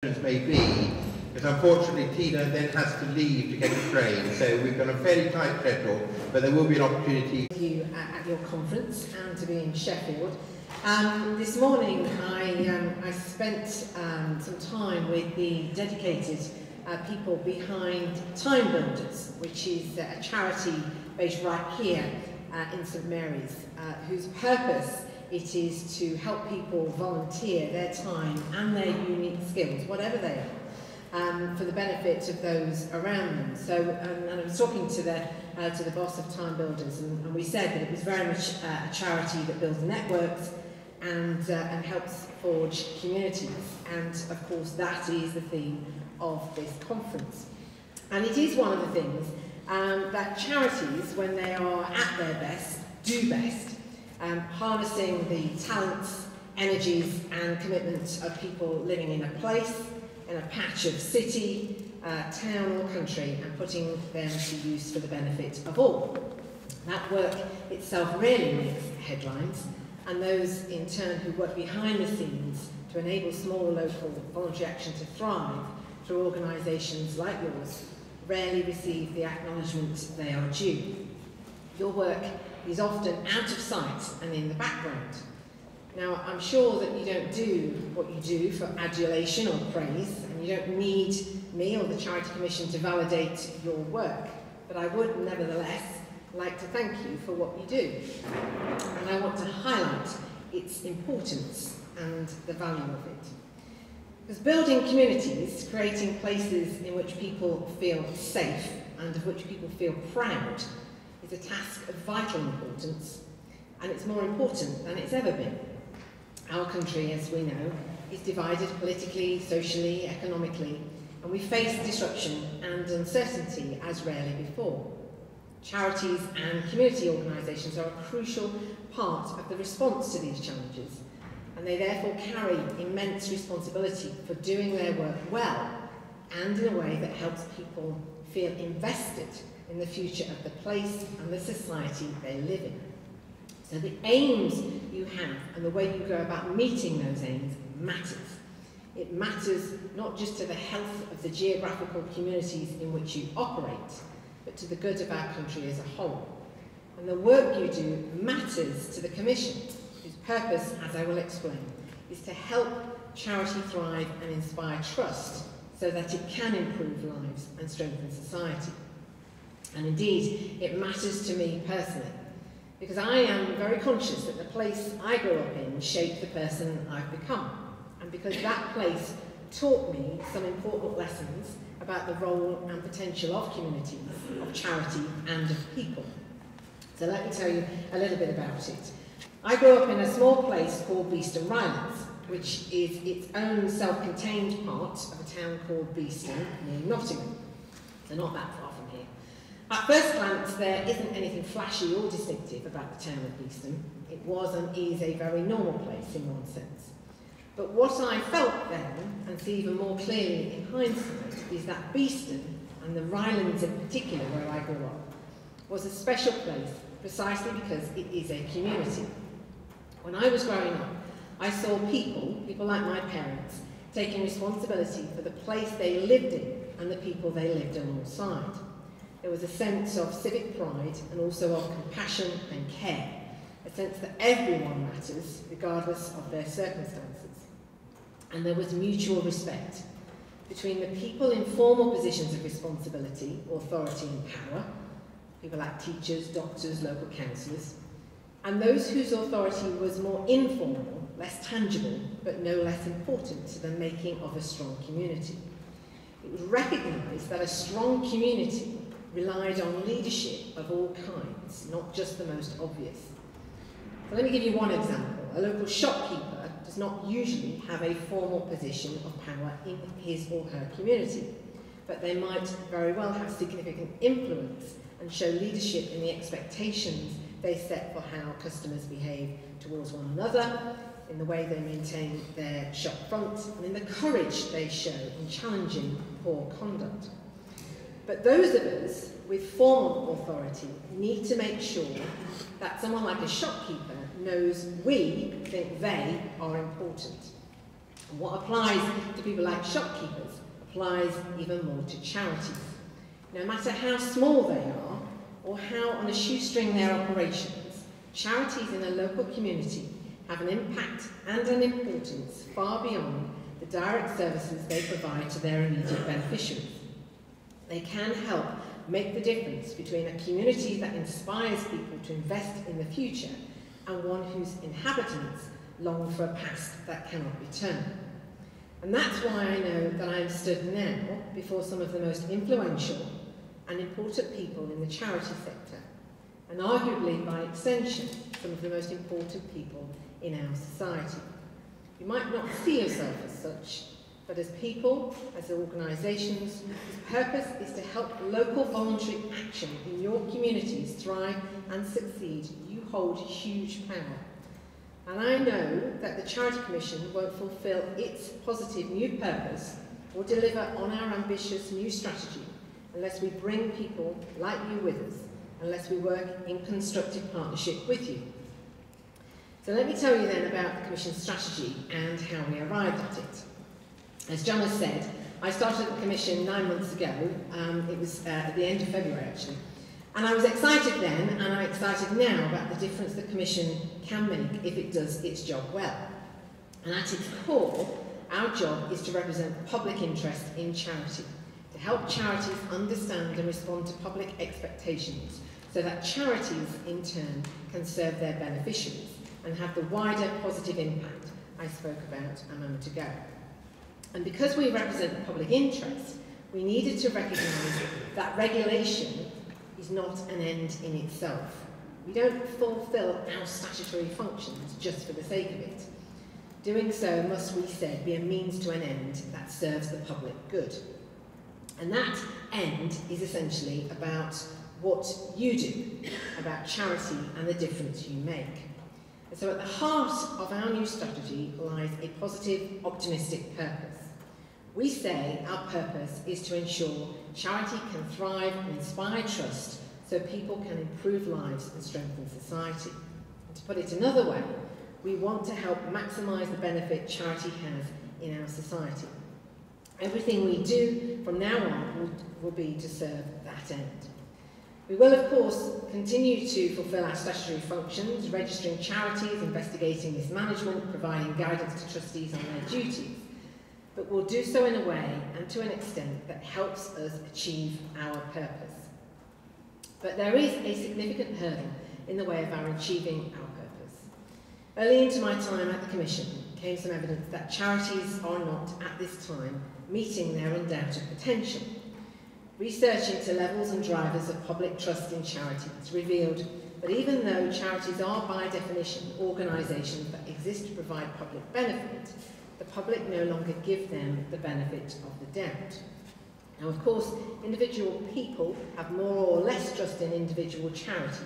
may be, because unfortunately Tina then has to leave to get a train, so we've got a fairly tight schedule, but there will be an opportunity. You at your conference and to be in Sheffield. This morning I spent some time with the dedicated people behind Time Builders, which is a charity based right here in St Mary's, whose purpose it is to help people volunteer their time and their unique skills, whatever they are, for the benefit of those around them. So, and I was talking to the boss of Time Builders, and we said that it was very much a charity that builds networks and helps forge communities. And of course, that is the theme of this conference. And it is one of the things that charities, when they are at their best, do best. Harnessing the talents, energies and commitments of people living in a place, in a patch of city, town or country, and putting them to use for the benefit of all. That work itself really makes headlines, and those in turn who work behind the scenes to enable small local voluntary action to thrive through organisations like yours rarely receive the acknowledgement they are due. Your work is often out of sight and in the background. Now, I'm sure that you don't do what you do for adulation or praise, and you don't need me or the Charity Commission to validate your work, but I would nevertheless like to thank you for what you do. And I want to highlight its importance and the value of it. Because building communities, creating places in which people feel safe and of which people feel proud, is a task of vital importance, and it's more important than it's ever been. Our country, as we know, is divided politically, socially, economically, and we face disruption and uncertainty as rarely before. Charities and community organisations are a crucial part of the response to these challenges, and they therefore carry immense responsibility for doing their work well and in a way that helps people feel invested in the future of the place and the society they live in. So the aims you have and the way you go about meeting those aims matters. It matters not just to the health of the geographical communities in which you operate, but to the good of our country as a whole. And the work you do matters to the Commission, whose purpose, as I will explain, is to help charity thrive and inspire trust so that it can improve lives and strengthen society. And indeed, it matters to me personally, because I am very conscious that the place I grew up in shaped the person I've become, and because that place taught me some important lessons about the role and potential of communities, of charity and of people. So let me tell you a little bit about it. I grew up in a small place called Beeston Rylands, which is its own self-contained part of a town called Beeston near Nottingham, so not that far from here. At first glance, there isn't anything flashy or distinctive about the town of Beeston. It was and is a very normal place in one sense. But what I felt then, and see even more clearly in hindsight, is that Beeston, and the Rylands in particular where I grew up, was a special place precisely because it is a community. When I was growing up, I saw people like my parents, taking responsibility for the place they lived in and the people they lived alongside. There was a sense of civic pride and also of compassion and care, a sense that everyone matters regardless of their circumstances. And there was mutual respect between the people in formal positions of responsibility, authority and power, people like teachers, doctors, local councillors, and those whose authority was more informal, less tangible, but no less important to the making of a strong community. It was recognised that a strong community relied on leadership of all kinds, not just the most obvious. So let me give you one example. A local shopkeeper does not usually have a formal position of power in his or her community, but they might very well have significant influence and show leadership in the expectations they set for how customers behave towards one another, in the way they maintain their shop front, and in the courage they show in challenging poor conduct. But those of us with formal authority need to make sure that someone like a shopkeeper knows we think they are important. And what applies to people like shopkeepers applies even more to charities. No matter how small they are, or how on a shoestring their operations, charities in a local community have an impact and an importance far beyond the direct services they provide to their immediate beneficiaries. They can help make the difference between a community that inspires people to invest in the future and one whose inhabitants long for a past that cannot return. And that's why I know that I am stood now before some of the most influential and important people in the charity sector, and arguably by extension some of the most important people in our society. You might not see yourself as such, but as people, as organisations, whose purpose is to help local voluntary action in your communities thrive and succeed, you hold huge power. And I know that the Charity Commission won't fulfil its positive new purpose or deliver on our ambitious new strategy unless we bring people like you with us, unless we work in constructive partnership with you. So let me tell you then about the Commission's strategy and how we arrived at it. As John has said, I started the Commission 9 months ago. It was at the end of February actually. And I was excited then, and I'm excited now about the difference the Commission can make if it does its job well. And at its core, our job is to represent the public interest in charity, to help charities understand and respond to public expectations so that charities in turn can serve their beneficiaries and have the wider positive impact I spoke about a moment ago. And because we represent the public interest, we needed to recognise that regulation is not an end in itself. We don't fulfil our statutory functions just for the sake of it. Doing so must, we said, be a means to an end that serves the public good. And that end is essentially about what you do, about charity and the difference you make. And so at the heart of our new strategy lies a positive, optimistic purpose. We say our purpose is to ensure charity can thrive and inspire trust so people can improve lives and strengthen society. And to put it another way, we want to help maximise the benefit charity has in our society. Everything we do from now on will be to serve that end. We will, of course, continue to fulfil our statutory functions, registering charities, investigating mismanagement, providing guidance to trustees on their duties. But we'll do so in a way and to an extent that helps us achieve our purpose. But there is a significant hurdle in the way of our achieving our purpose. Early into my time at the Commission came some evidence that charities are not, at this time, meeting their undoubted potential. Research into levels and drivers of public trust in charities revealed that even though charities are by definition organisations that exist to provide public benefit, the public no longer give them the benefit of the doubt. Now, of course, individual people have more or less trust in individual charities.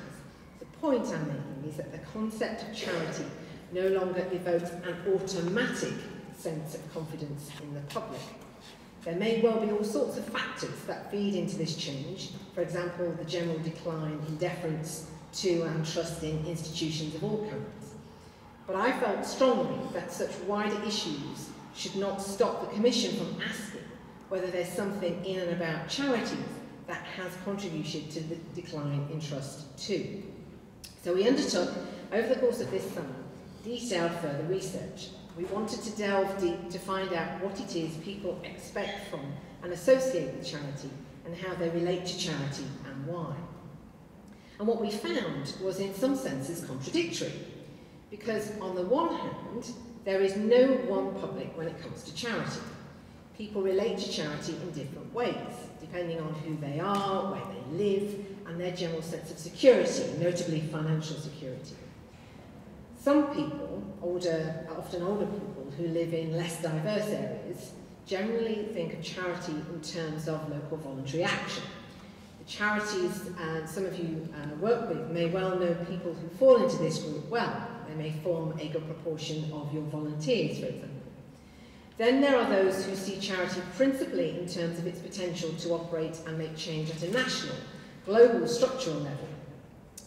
The point I'm making is that the concept of charity no longer evokes an automatic sense of confidence in the public. There may well be all sorts of factors that feed into this change, for example, the general decline in deference to and trust in institutions of all kinds. But I felt strongly that such wider issues should not stop the Commission from asking whether there's something in and about charities that has contributed to the decline in trust too. So we undertook, over the course of this summer, detailed further research. We wanted to delve deep to find out what it is people expect from and associate with charity and how they relate to charity and why. And what we found was in some senses contradictory, because on the one hand, there is no one public when it comes to charity. People relate to charity in different ways, depending on who they are, where they live, and their general sense of security, notably financial security. Some people, often older people who live in less diverse areas, generally think of charity in terms of local voluntary action. The charities some of you work with may well know people who fall into this group well. They may form a good proportion of your volunteers, for example. Then there are those who see charity principally in terms of its potential to operate and make change at a national, global structural level.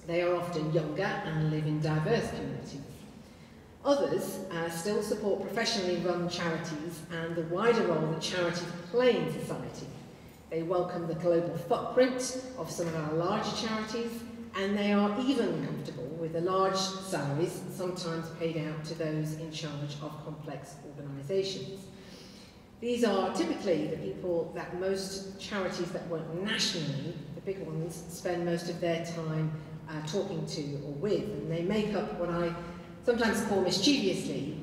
They are often younger and live in diverse communities. Others still support professionally run charities and the wider role that charities play in society. They welcome the global footprint of some of our larger charities, and they are even comfortable with the large salaries sometimes paid out to those in charge of complex organisations. These are typically the people that most charities that work nationally, the big ones, spend most of their time talking to or with, and they make up what I sometimes call mischievously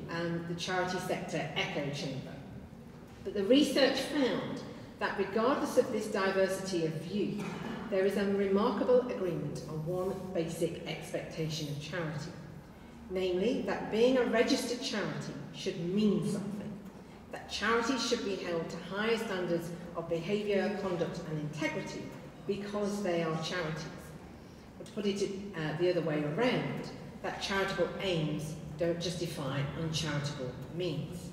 the charity sector echo chamber. But the research found that regardless of this diversity of view, there is a remarkable agreement on one basic expectation of charity, namely that being a registered charity should mean something, that charities should be held to higher standards of behaviour, conduct and integrity because they are charities. Or to put it the other way around, that charitable aims don't justify uncharitable means.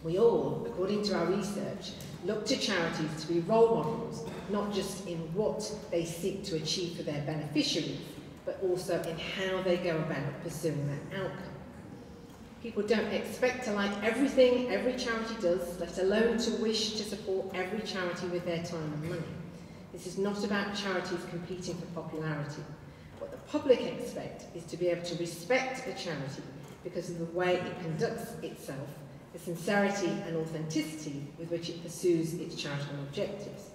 We all, according to our research, look to charities to be role models, not just in what they seek to achieve for their beneficiaries, but also in how they go about pursuing that outcome. People don't expect to like everything every charity does, let alone to wish to support every charity with their time and money. This is not about charities competing for popularity. What the public expect is to be able to respect a charity because of the way it conducts itself, the sincerity and authenticity with which it pursues its charitable objectives.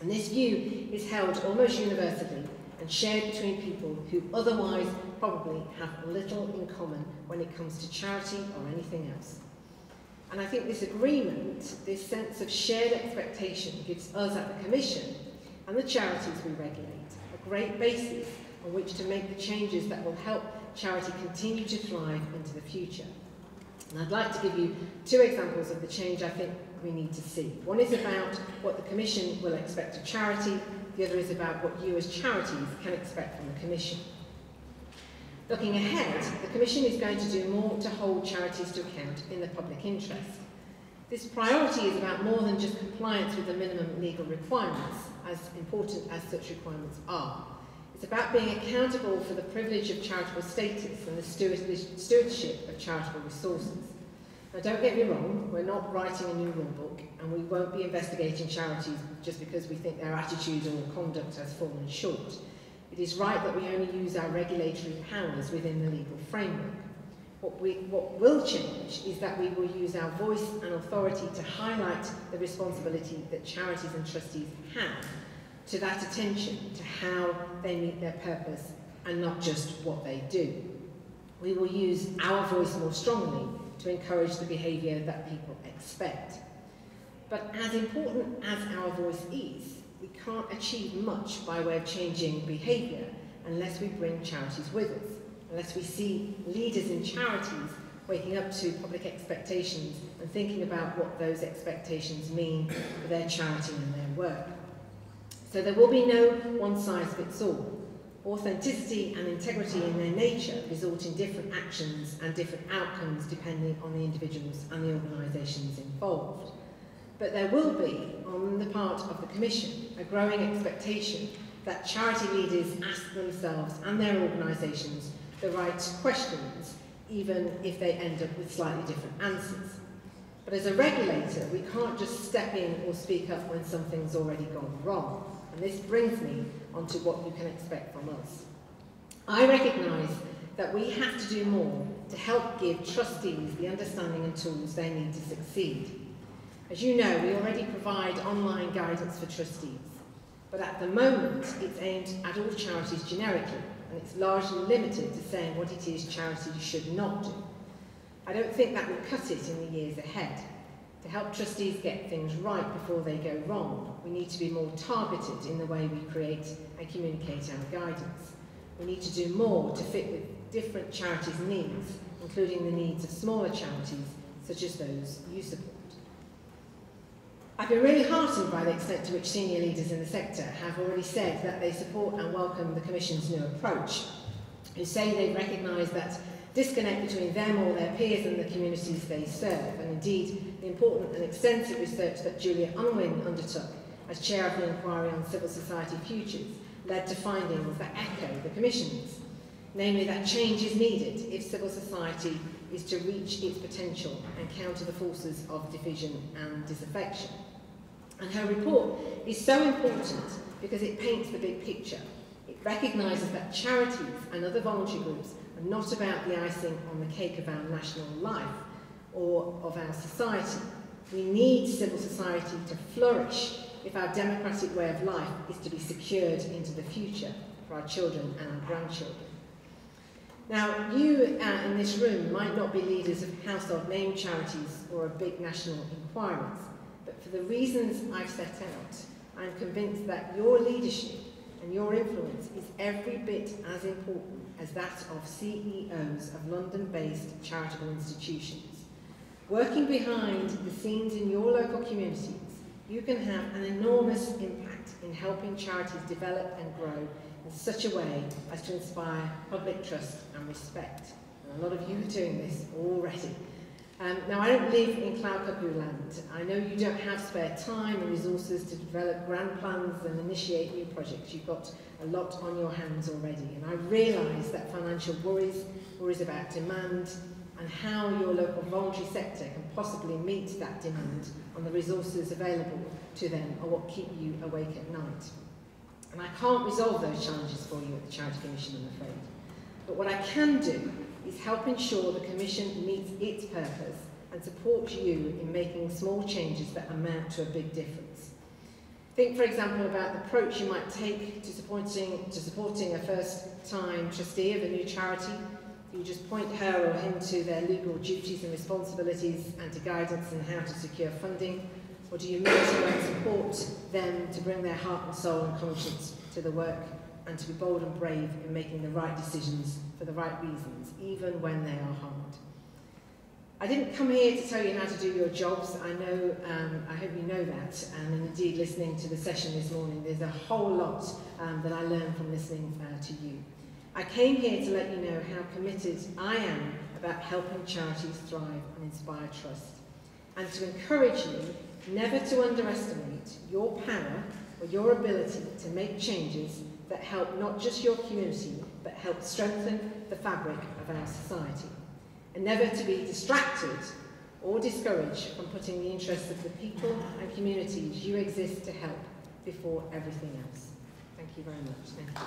And this view is held almost universally and shared between people who otherwise probably have little in common when it comes to charity or anything else. And I think this agreement, this sense of shared expectation, gives us at the Commission and the charities we regulate a great basis on which to make the changes that will help charity continue to thrive into the future. And I'd like to give you two examples of the change I think we need to see. One is about what the Commission will expect of charity, the other is about what you as charities can expect from the Commission. Looking ahead, the Commission is going to do more to hold charities to account in the public interest. This priority is about more than just compliance with the minimum legal requirements, as important as such requirements are. It's about being accountable for the privilege of charitable status and the stewardship of charitable resources. Now don't get me wrong, we're not writing a new rule book and we won't be investigating charities just because we think their attitude or conduct has fallen short. It is right that we only use our regulatory powers within the legal framework. What will change is that we will use our voice and authority to highlight the responsibility that charities and trustees have to that attention, to how they meet their purpose and not just what they do. We will use our voice more strongly to encourage the behaviour that people expect. But as important as our voice is, we can't achieve much by way of changing behaviour unless we bring charities with us, unless we see leaders in charities waking up to public expectations and thinking about what those expectations mean for their charity and their work. So there will be no one-size-fits-all. Authenticity and integrity in their nature result in different actions and different outcomes depending on the individuals and the organisations involved. But there will be, on the part of the Commission, a growing expectation that charity leaders ask themselves and their organisations the right questions, even if they end up with slightly different answers. But as a regulator, we can't just step in or speak up when something's already gone wrong. And this brings me onto what you can expect from us. I recognise that we have to do more to help give trustees the understanding and tools they need to succeed. As you know, we already provide online guidance for trustees, but at the moment it's aimed at all charities generically, and it's largely limited to saying what it is charities should not do. I don't think that will cut it in the years ahead. To help trustees get things right before they go wrong, we need to be more targeted in the way we create and communicate our guidance. We need to do more to fit with different charities' needs, including the needs of smaller charities, such as those you support. I've been really heartened by the extent to which senior leaders in the sector have already said that they support and welcome the Commission's new approach, who say they recognise that disconnect between them or their peers and the communities they serve, and indeed the important and extensive research that Julia Unwin undertook as chair of the inquiry on civil society futures led to findings that echo the Commission's. namely that change is needed if civil society is to reach its potential and counter the forces of division and disaffection. And her report is so important because it paints the big picture. It recognises that charities and other voluntary groups are not about the icing on the cake of our national life or of our society. We need civil society to flourish if our democratic way of life is to be secured into the future for our children and our grandchildren. Now, you in this room might not be leaders of household name charities or of big national inquiries, but for the reasons I've set out, I'm convinced that your leadership and your influence is every bit as important as that of CEOs of London-based charitable institutions. Working behind the scenes in your local communities, you can have an enormous impact in helping charities develop and grow in such a way as to inspire public trust and respect. And a lot of you are doing this already. Now, I don't live in cloud cuckoo land. I know you don't have spare time and resources to develop grand plans and initiate new projects. You've got a lot on your hands already. And I realise that financial worries about demand, and how your local voluntary sector can possibly meet that demand on the resources available to them are what keep you awake at night. And I can't resolve those challenges for you at the Charity Commission, I'm afraid. But what I can do is help ensure the Commission meets its purpose and support you in making small changes that amount to a big difference. Think, for example, about the approach you might take to supporting a first-time trustee of a new charity. You just point her or him to their legal duties and responsibilities and to guidance on how to secure funding? Or do you mentor and support them to bring their heart and soul and conscience to the work and to be bold and brave in making the right decisions for the right reasons, even when they are hard? I didn't come here to tell you how to do your jobs. I know, I hope you know that, and indeed listening to the session this morning, there's a whole lot that I learned from listening to you. I came here to let you know how committed I am about helping charities thrive and inspire trust, and to encourage you never to underestimate your power or your ability to make changes that help not just your community, but help strengthen the fabric of our society, and never to be distracted or discouraged from putting the interests of the people and communities you exist to help before everything else. Thank you very much. Thank you.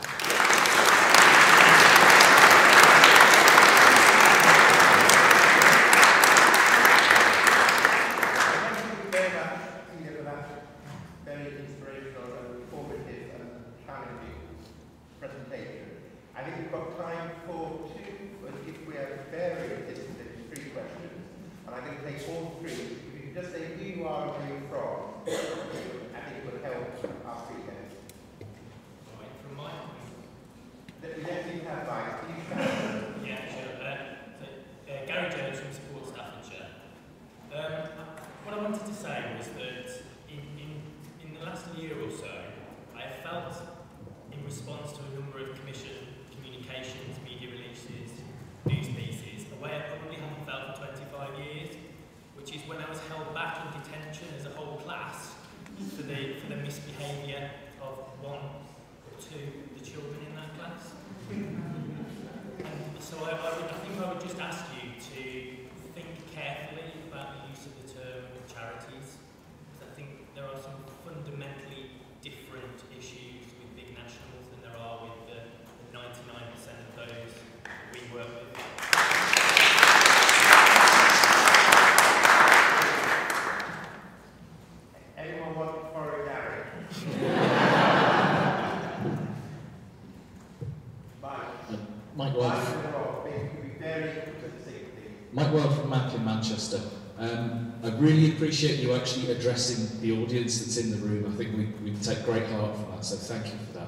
Manchester. I really appreciate you actually addressing the audience that's in the room. I think we take great heart from that, so thank you for that.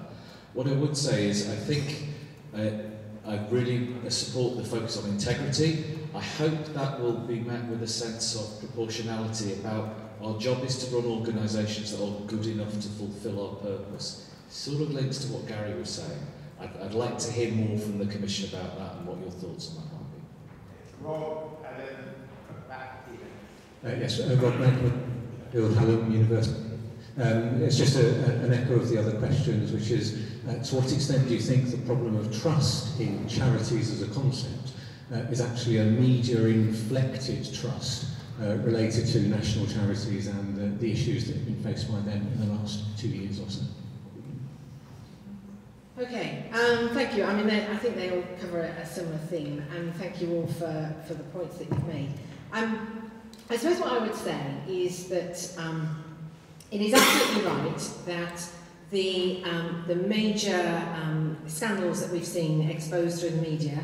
What I would say is I think I really support the focus on integrity. I hope that will be met with a sense of proportionality about our job is to run organisations that are good enough to fulfil our purpose. It sort of links to what Gary was saying. I'd like to hear more from the Commission about that and what your thoughts on that might be. Rob, and then back to Peter. Yes, Rob Redwood, Hallam University. It's just an echo of the other questions, which is, to what extent do you think the problem of trust in charities as a concept is actually a media-inflected trust related to national charities and the issues that have been faced by them in the last 2 years or so? Okay, thank you. I mean, I think they all cover a similar theme, and thank you all for the points that you've made. I suppose what I would say is that it is absolutely right that the major scandals that we've seen exposed through the media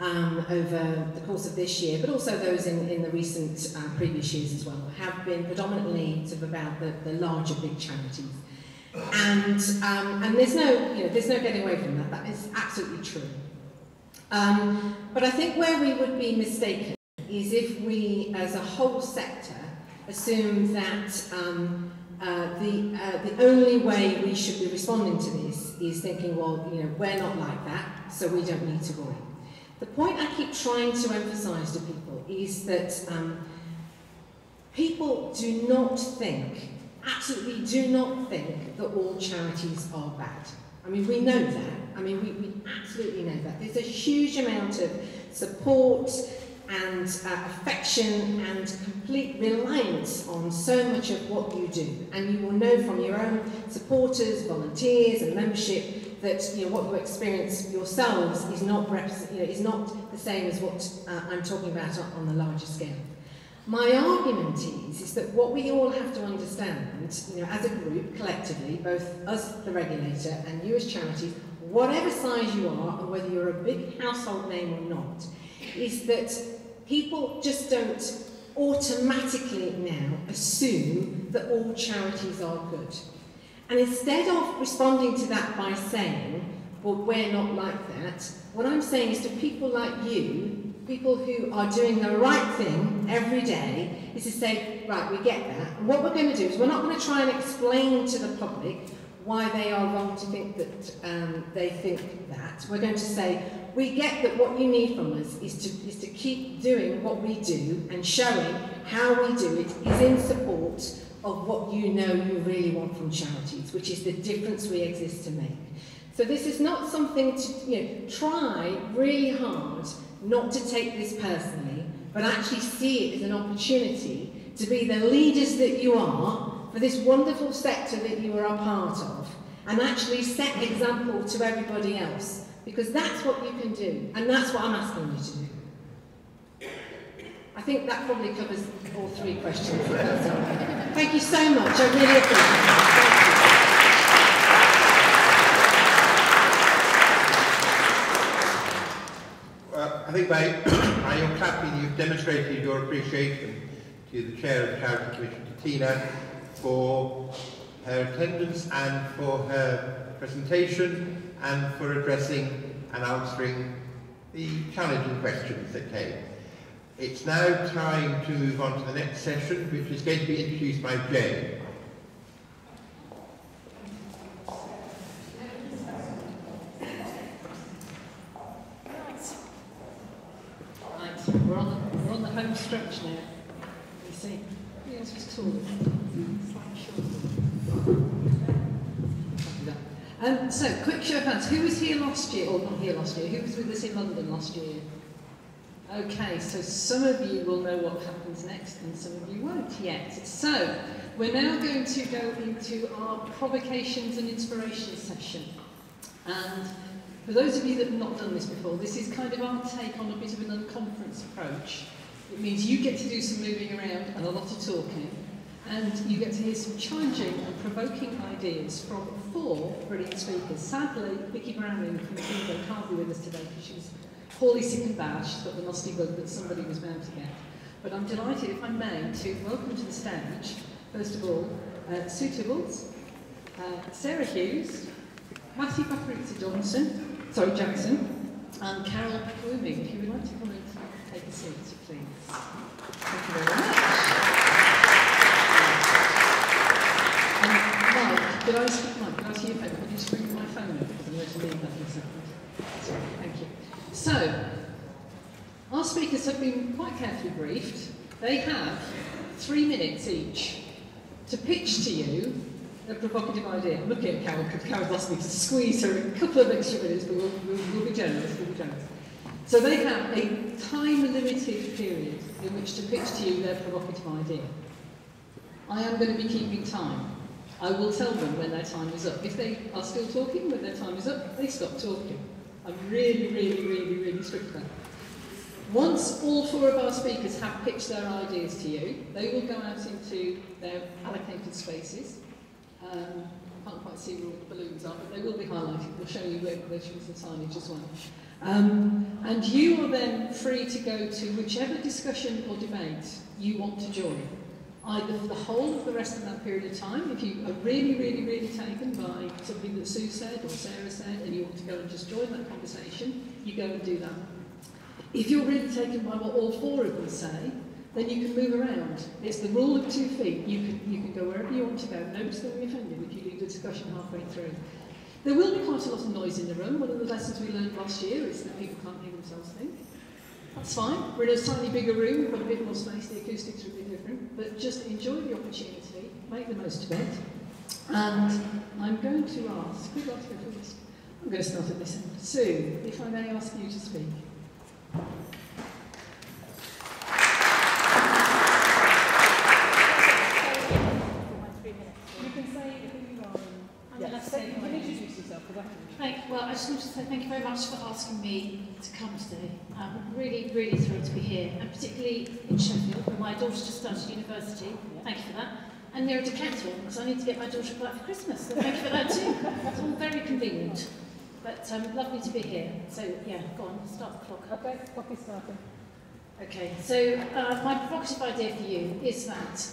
over the course of this year, but also those in the recent previous years as well, have been predominantly sort of about the larger big charities. And there's no getting away from that. That is absolutely true. But I think where we would be mistaken is if we, as a whole sector, assume that the only way we should be responding to this is thinking, well, we're not like that, so we don't need to worry. The point I keep trying to emphasise to people is that people do not think, absolutely do not think, that all charities are bad. I mean, we know that. I mean, we absolutely know that. There's a huge amount of support and affection and complete reliance on so much of what you do. And you will know from your own supporters, volunteers and membership that what you experience yourselves is not the same as what I'm talking about on the larger scale. My argument is that what we all have to understand, as a group, collectively, both us, the regulator, and you as charities, whatever size you are, and whether you're a big household name or not, is that people just don't automatically now assume that all charities are good. And instead of responding to that by saying, well, we're not like that, what I'm saying is to people like you, people who are doing the right thing every day, is to say, right, we get that. And what we're going to do is we're not going to try and explain to the public why they are wrong to think that they think that. We're going to say, we get that what you need from us is to keep doing what we do and showing how we do it is in support of what you really want from charities, which is the difference we exist to make. So this is not something to, try really hard not to take this personally, but actually see it as an opportunity to be the leaders that you are for this wonderful sector that you are a part of, and actually set example to everybody else, because that's what you can do, and that's what I'm asking you to do. I think that probably covers all three questions. Thank you so much, I really appreciate it. Well, I think by your clapping you've demonstrated your appreciation to the Chair of the Charity Commission, to Tina, for her attendance and for her presentation and for addressing and answering the challenging questions that came. It's now time to move on to the next session, which is going to be introduced by Jane. Right, we're on the home stretch now. You see, yes, it's cool. So, quick show of hands. Who was here last year, or not here last year? Who was with us in London last year? Okay, so some of you will know what happens next, and some of you won't yet. So, we're now going to go into our provocations and inspiration session. And for those of you that have not done this before, this is kind of our take on a bit of an unconference approach. It means you get to do some moving around and a lot of talking, and you get to hear some challenging and provoking ideas from 4 brilliant speakers. Sadly, Vicky Browning from Sheffield can't be with us today because she's poorly sick and bad. She's got the nasty bug that somebody was bound to get. But I'm delighted, if I may, to welcome to the stage, first of all, Sue Tibbles, Sarah Hughes, Matthew Jackson, and Carol Blooming. If you would like to come and take a seat, please. Thank you very much. Mike, could I ask you a favour? Could you just bring my phone up? Because I'm going to leave that in a second. Sorry, thank you. So, our speakers have been quite carefully briefed. They have 3 minutes each to pitch to you a provocative idea. I'm looking at Carol because Carol's asked me to squeeze her a couple of extra minutes, but we'll be generous, we'll be generous. So they have a time-limited period in which to pitch to you their provocative idea. I am going to be keeping time. I will tell them when their time is up. If they are still talking when their time is up, they stop talking. I'm really strict about that. Once all 4 of our speakers have pitched their ideas to you, they will go out into their allocated spaces. Can't quite see where all the balloons are, but they will be highlighted. We'll show you where there's the signage as well. And you are then free to go to whichever discussion or debate you want to join. Either for the whole of the rest of that period of time, if you are really taken by something that Sue said or Sarah said and you want to go and just join that conversation, you go and do that. If you're really taken by what all 4 of them say, then you can move around. It's the rule of 2 feet. You can go wherever you want to go. Nobody's going to be offended if you leave the discussion halfway through. There will be quite a lot of noise in the room. One of the lessons we learned last year is that people can't hear themselves think. That's fine. We're in a slightly bigger room. We've got a bit more space. The acoustics are a bit different. But just enjoy the opportunity. Make the most of it. And I'm going to ask, who'd like to go first? I'm going to start at this end. Sue, if I may ask you to speak. Well, I just want to say thank you very much for asking me to come today. I'm really thrilled to be here, and particularly in Sheffield, where my daughter just started university. Thank you for that. And near a Decathlon, because I need to get my daughter back for Christmas, so thank you for that too. It's all very convenient. But lovely to be here. So, yeah, go on, start the clock. Okay, clock is starting. Okay, so my provocative idea for you is that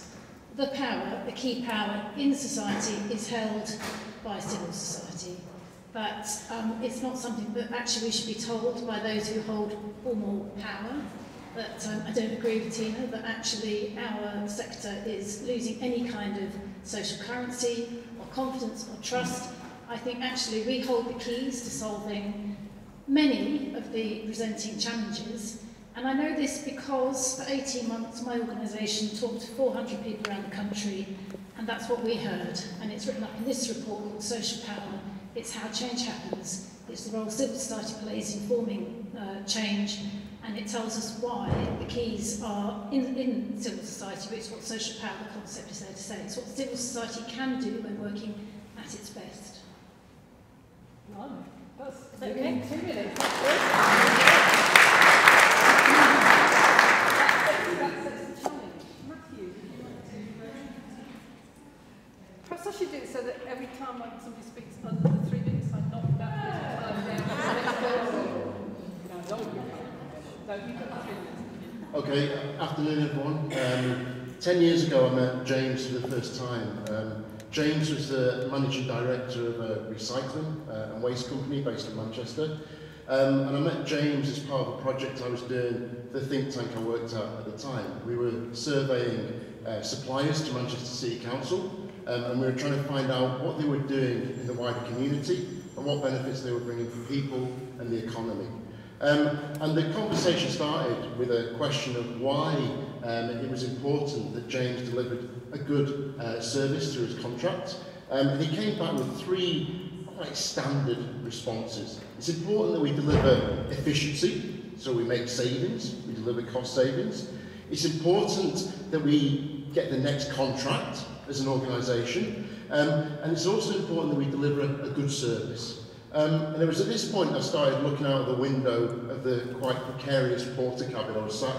the power, the key power in society is held by civil society. But it's not something that actually we should be told by those who hold formal power. But I don't agree with Tina that actually our sector is losing any kind of social currency or confidence or trust. I think actually we hold the keys to solving many of the presenting challenges. And I know this because for 18 months my organisation talked to 400 people around the country, and that's what we heard. And it's written up in this report called Social Power. It's how change happens. It's the role civil society plays in forming change, and it tells us why the keys are in civil society, but it's what social power, the concept, is there to say. It's what civil society can do when working at its best. Right. That's okay? 2 minutes. Perhaps I should do it so that every time when somebody speaks under the 3 minutes, I knock that down. Okay, afternoon everyone. 10 years ago I met James for the first time. James was the managing director of a recycling and waste company based in Manchester. And I met James as part of a project I was doing for the think tank I worked at the time. We were surveying suppliers to Manchester City Council, and we were trying to find out what they were doing in the wider community and what benefits they were bringing for people and the economy. And the conversation started with a question of why it was important that James delivered a good service through his contract. And he came back with 3 quite standard responses. It's important that we deliver efficiency, so we make savings, we deliver cost savings. It's important that we get the next contract as an organisation, and it's also important that we deliver a good service. And it was at this point I started looking out of the window of the quite precarious porter cabin I was sat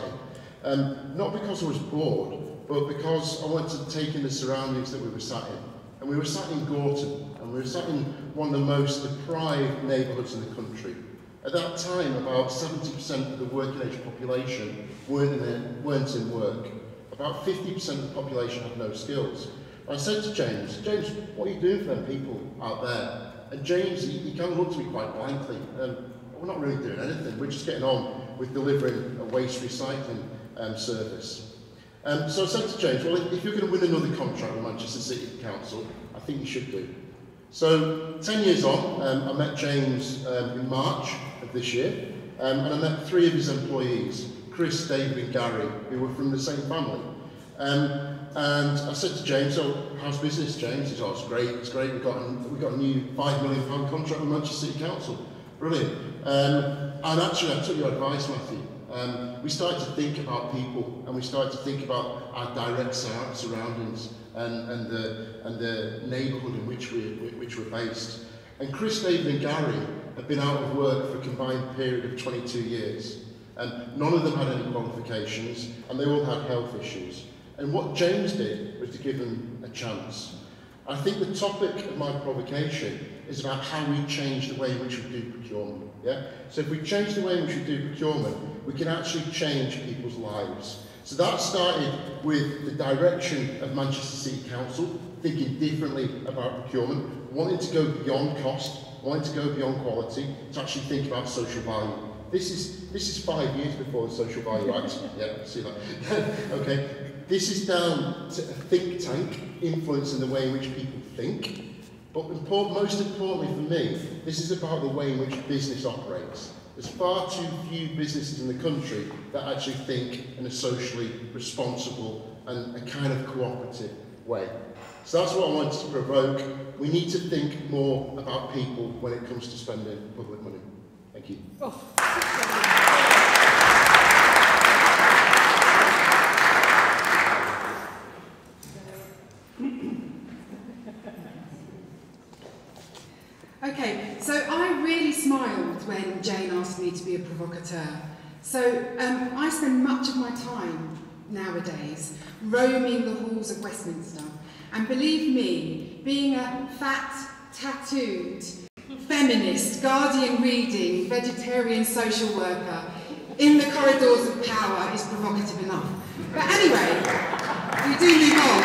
in. Not because I was bored, but because I wanted to take in the surroundings that we were sat in. And we were sat in Gorton, and we were sat in one of the most deprived neighbourhoods in the country. At that time, about 70% of the working age population weren't in work. About 50% of the population had no skills. And I said to James, what are you doing for them people out there? And James, he kind of looked at me quite blankly. We're not really doing anything. We're just getting on with delivering a waste recycling service. So I said to James, well, if you're going to win another contract with Manchester City Council, I think you should do. So 10 years on, I met James in March of this year, and I met 3 of his employees, Chris, David and Gary, who were from the same family. And I said to James, "So how's business, James?" He said, "Oh, it's great. We've got a new £5 million contract with Manchester City Council. Brilliant." And actually, I took your advice, Matthew. We started to think about people, and we started to think about our direct surroundings and the neighbourhood in which we're based. And Chris, David and Gary have been out of work for a combined period of 22 years. And none of them had any qualifications, and they all had health issues. And what James did was to give them a chance. I think the topic of my provocation is about how we change the way in which we do procurement. Yeah? So if we change the way in which we do procurement, we can actually change people's lives. So that started with the direction of Manchester City Council, thinking differently about procurement, wanting to go beyond cost, wanting to go beyond quality, to actually think about social value. This is 5 years before the Social Value Act. Yeah, see that. Okay. This is down to a think tank influencing the way in which people think. But most importantly for me, this is about the way in which business operates. There's far too few businesses in the country that actually think in a socially responsible and a kind of cooperative way. So that's what I wanted to provoke. We need to think more about people when it comes to spending public money. Thank you. Oh. Okay, so I really smiled when Jane asked me to be a provocateur. So I spend much of my time nowadays roaming the halls of Westminster. And believe me, being a fat, tattooed, feminist, Guardian reading, vegetarian social worker in the corridors of power is provocative enough. But anyway, we do move on.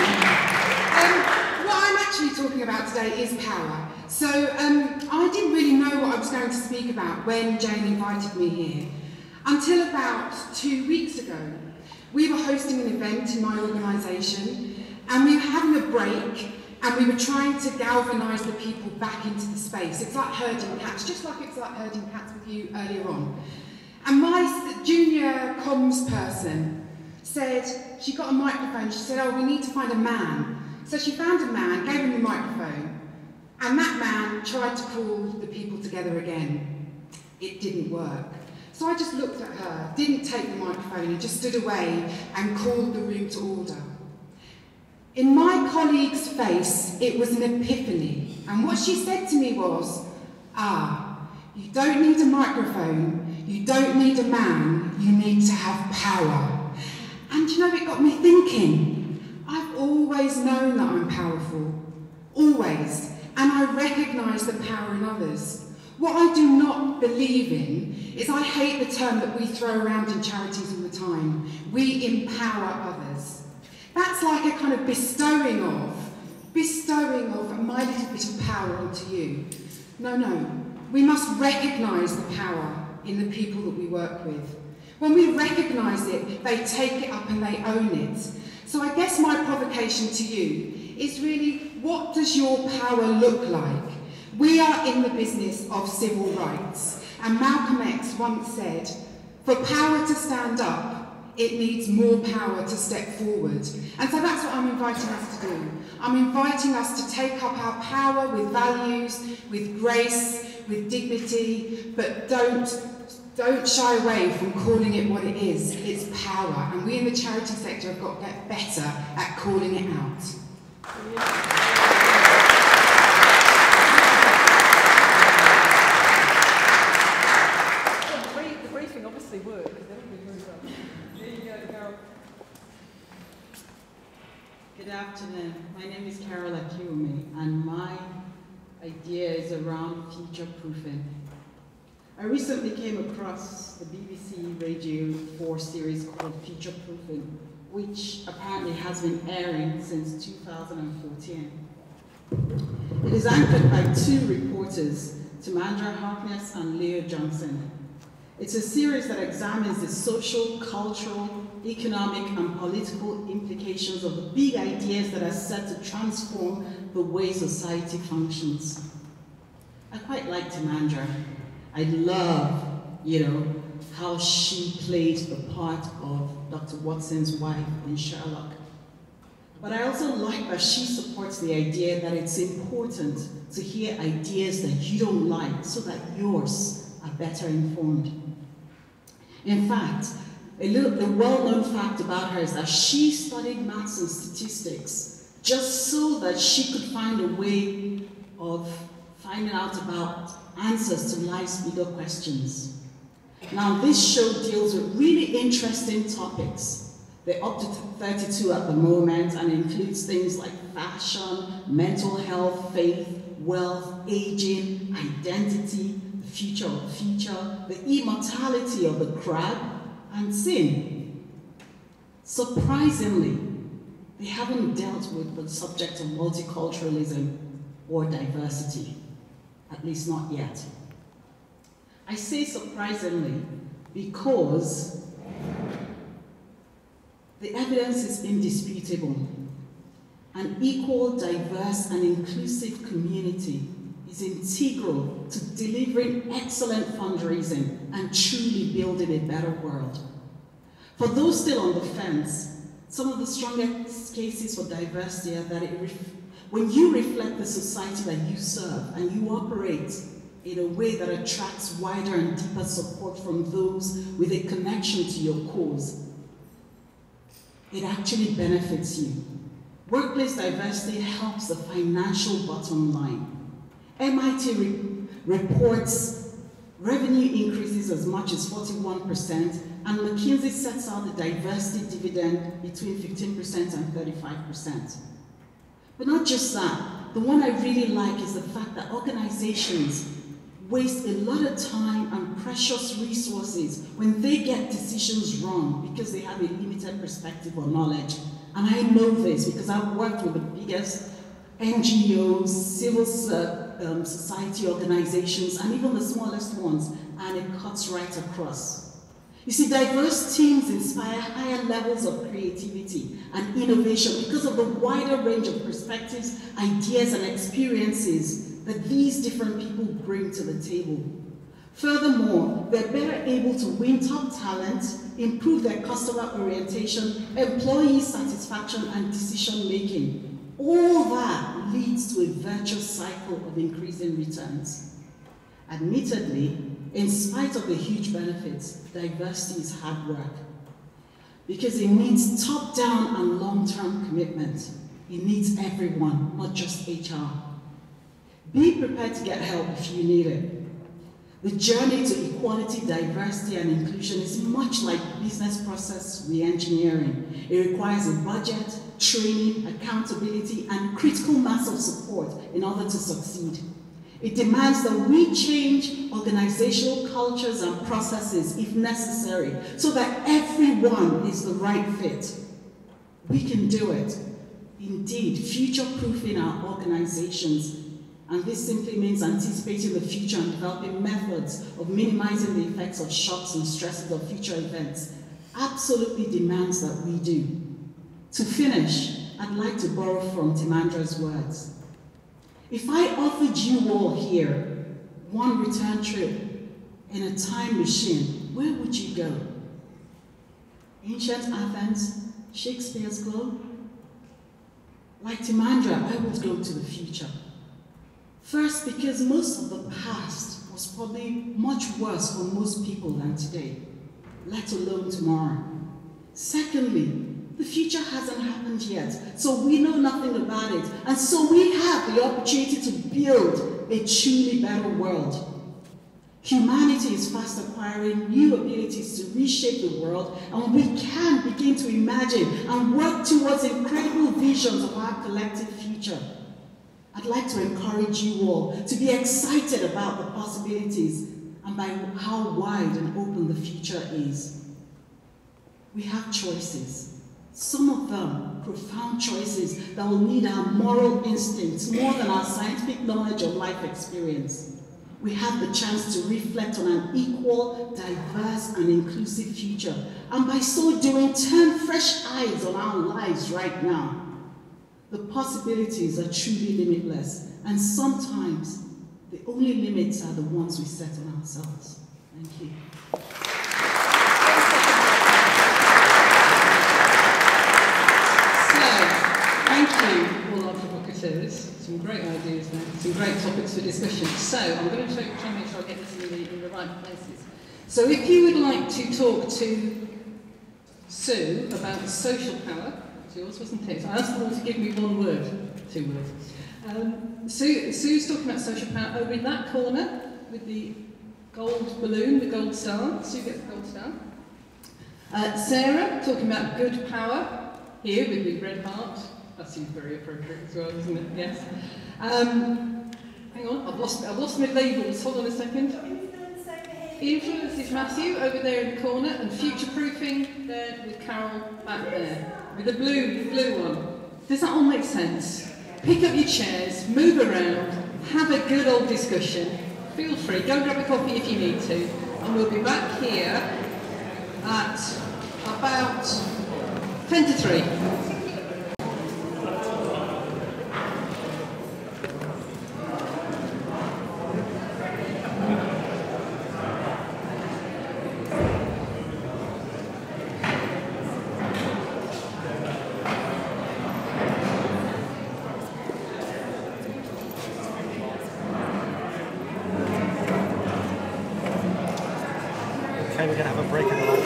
What I'm actually talking about today is power. So I didn't really know what I was going to speak about when Jane invited me here, until about 2 weeks ago. We were hosting an event in my organisation, and we were having a break, and we were trying to galvanise the people back into the space. It's like herding cats, just like it's like herding cats with you earlier on. And my junior comms person said, she got a microphone, she said, "Oh, we need to find a man." So she found a man, gave him the microphone, and that man tried to pull the people together again. It didn't work. So I just looked at her, didn't take the microphone, and just stood away and called the room to order. In my colleague's face, it was an epiphany. And what she said to me was, you don't need a microphone, you don't need a man, you need to have power. And you know, it got me thinking. I've always known that I'm powerful, always. And I recognise the power in others. What I do not believe in is, I hate the term that we throw around in charities all the time, we empower others. That's like a kind of bestowing of my little bit of power onto you. No, we must recognise the power in the people that we work with. When we recognise it, they take it up and they own it. So I guess my provocation to you is really, what does your power look like? We are in the business of civil rights, and Malcolm X once said, for power to stand up, it needs more power to step forward. And so that's what I'm inviting us to do. I'm inviting us to take up our power with values, with grace, with dignity, but don't shy away from calling it what it is. It's power, and we in the charity sector have got to get better at calling it out. The briefing obviously worked, because everybody very well. There you go, Carol. Good afternoon. My name is Carol Akiwumi, and my idea is around future-proofing. I recently came across the BBC Radio 4 series called Future Proofing, which apparently has been airing since 2014. It is anchored by two reporters, Timandra Harkness and Leo Johnson. It's a series that examines the social, cultural, economic, and political implications of the big ideas that are set to transform the way society functions. I quite like Timandra. I love, how she played the part of Dr. Watson's wife in Sherlock. But I also like that she supports the idea that it's important to hear ideas that you don't like so that yours are better informed. In fact, a well-known fact about her is that she studied maths and statistics just so that she could find a way of finding out about answers to life's bigger questions. Now, this show deals with really interesting topics. They're up to 32 at the moment and includes things like fashion, mental health, faith, wealth, aging, identity, the future of the future, the immortality of the crab, and sin. Surprisingly, they haven't dealt with the subject of multiculturalism or diversity, at least not yet. I say surprisingly because the evidence is indisputable. An equal, diverse, and inclusive community is integral to delivering excellent fundraising and truly building a better world. For those still on the fence, some of the strongest cases for diversity are that when you reflect the society that you serve and you operate in a way that attracts wider and deeper support from those with a connection to your cause, it actually benefits you. Workplace diversity helps the financial bottom line. MIT reports revenue increases as much as 41%, and McKinsey sets out the diversity dividend between 15% and 35%. But not just that, the one I really like is the fact that organizations waste a lot of time and precious resources when they get decisions wrong because they have a limited perspective or knowledge. And I know this because I've worked with the biggest NGOs, civil society organizations, and even the smallest ones, and it cuts right across. You see, diverse teams inspire higher levels of creativity and innovation because of the wider range of perspectives, ideas, and experiences that these different people bring to the table. Furthermore, they're better able to win top talent, improve their customer orientation, employee satisfaction, and decision making. All that leads to a virtuous cycle of increasing returns. Admittedly, in spite of the huge benefits, diversity is hard work because it needs top-down and long-term commitment. It needs everyone, not just HR. Be prepared to get help if you need it. The journey to equality, diversity, and inclusion is much like business process re-engineering. It requires a budget, training, accountability, and critical mass of support in order to succeed. It demands that we change organizational cultures and processes if necessary, so that everyone is the right fit. We can do it. Indeed, future-proofing our organizations. And this simply means anticipating the future and developing methods of minimizing the effects of shocks and stresses of future events absolutely demands that we do. To finish, I'd like to borrow from Timandra's words. If I offered you all here one return trip in a time machine, where would you go? Ancient Athens, Shakespeare's globe? Like Timandra, I would go to the future. First, because most of the past was probably much worse for most people than today, let alone tomorrow. Secondly, the future hasn't happened yet, so we know nothing about it, and so we have the opportunity to build a truly better world. Humanity is fast acquiring new abilities to reshape the world, and we can begin to imagine and work towards incredible visions of our collective future. I'd like to encourage you all to be excited about the possibilities and by how wide and open the future is. We have choices. Some of them profound choices that will need our moral instincts more than our scientific knowledge or life experience. We have the chance to reflect on an equal, diverse, and inclusive future, and by so doing, turn fresh eyes on our lives right now. The possibilities are truly limitless, and sometimes the only limits are the ones we set on ourselves. Thank you. So, some great ideas there, some great topics for discussion. So I'm going to try and make sure I get this in the right places. So if you would like to talk to Sue about social power, it's yours, wasn't it? So I asked them all to give me one word, 2 words. Sue's talking about social power over in that corner with the gold balloon, the gold star. Sue gets the gold star. Sarah talking about good power here with the red heart. That seems very appropriate as well, doesn't it? Yes. Hang on, I've lost my labels. Hold on a second. Influence is Matthew over there in the corner, and future-proofing there with Carol back there with the blue one. Does that all make sense? Pick up your chairs, move around, have a good old discussion. Feel free, go grab a coffee if you need to, and we'll be back here at about 10 to 3. Okay, we're going to have a break in the